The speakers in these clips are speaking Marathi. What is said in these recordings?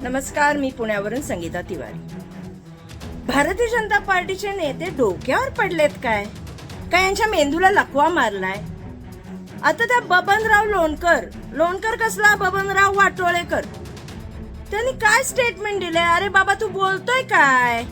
नमस्कार, मी पुण्यावरून संगीता तिवारी. भारतीय जनता पार्टीचे नेते डोक्यावर पडलेत काय यांच्या मेंदूला लकवा मारलाय? आता त्या बबनराव लोणकर कसला बबनराव वाटोळेकर, त्यांनी काय स्टेटमेंट दिले? अरे बाबा, तू बोलतोय काय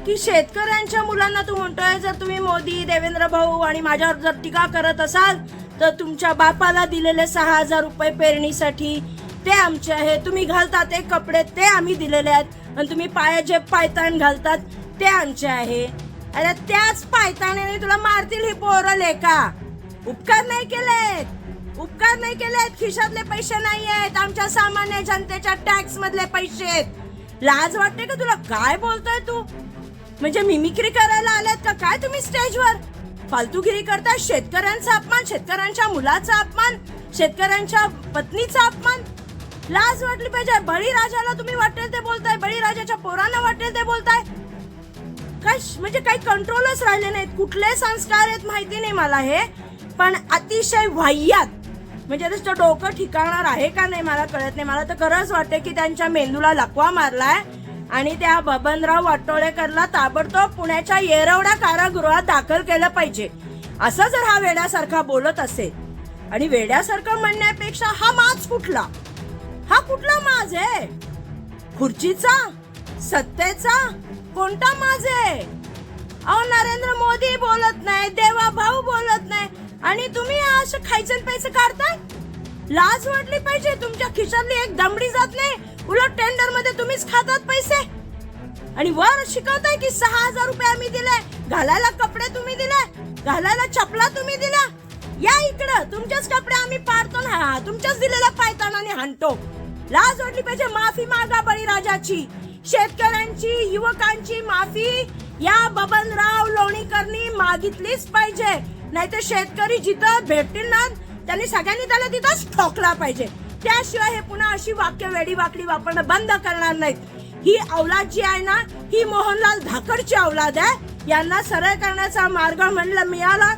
की शेतकऱ्यांच्या मुलांना तू म्हणतोय जर तुम्ही मोदी, देवेंद्र भाऊ आणि माझ्यावर जर टीका करत असाल तर तुमच्या बापाला दिलेले 6,000 रुपये पेरणीसाठी ते आमचे आहे, तुम्ही घालता ते कपडे ते आम्ही दिलेले आहेत आणि तुम्ही पाया जे पायतान घालतात ते आमचे आहे. अरे त्याच पायताने तुला मारतील ही पोरं लेका. उपकार नाही केलेत, खिशातले पैसे नाही आहेत, आमच्या सामान्य जनतेच्या टॅक्स मधले पैसे आहेत. लाज वाटते का तुला? काय बोलतोय तू? म्हणजे मिमिक्री करायला आल्यात का काय तुम्ही स्टेजवर? फालतूगिरी करताय. शेतकऱ्यांचा अपमान, शेतकऱ्यांच्या मुलाचा अपमान, शेतकऱ्यांच्या पत्नीचा अपमान. लाज वाटली पाहिजे. बळीराजाला तुम्ही वाटेल ते बोलताय, बळीराजाच्या पोरांना वाटेल ते बोलताय. काय म्हणजे काही कंट्रोलच राहिले नाहीत. कुठले संस्कार आहेत माहिती नाही मला हे, पण अतिशय वाह्यात. म्हणजे नुसतं डोकं ठिकाणार आहे का नाही मला कळत नाही. मला तर खरंच वाटते की त्यांच्या मेंदूला लकवा मारलाय आणि त्या बबनराव वाटोळेकरला ताबडतोब पुण्याच्या येरवडा कारागृहात दाखल केलं पाहिजे. असं जर हा वेड्यासारखा बोलत असेल, आणि वेड्यासारखं म्हणण्यापेक्षा हा माज कुठला? हा कुठला माज आहे? खुर्चीचा, सत्तेचा कोणता माज आहे? अहो, नरेंद्र मोदी बोलत नाही, देवा भाऊ बोलत नाही आणि तुम्ही असं खायचं पैसे काढताय. लाज वाटली पाहिजे. तुमच्या खिशातली एक दमडी जात नाही, उलट टेंडर मध्ये तुम्हीच खातात पैसे आणि वर शिकवताय की 6,000 रुपये आम्ही दिले, घालायला कपडे तुम्ही दिले, घालायला चपला तुम्ही दिला. या इकडं, तुमचेच कपडे आम्ही पाडतो ना, तुमच्याच दिलेल्या पायतानाने हाणतो. लाज वाटली पाहिजे. माफी मागा बळीराजाची, शेतकऱ्यांची, युवकांची माफी या बबनराव लोणीकरनी मागितलीच पाहिजे. नाहीतर शेतकरी जिथं भेटतील ना त्यांनी सगळ्यांनी त्याला तिथंच ठोकला पाहिजे. त्याशिवाय हे पुन्हा अशी वाक्य वेडी वाकडी वापरणं बंद करणार नाहीत. ही औलाद जी आहे ना, ही मोहनलाल धाकडची औलाद आहे. यांना सरळ करण्याचा मार्ग म्हणलं मिळाला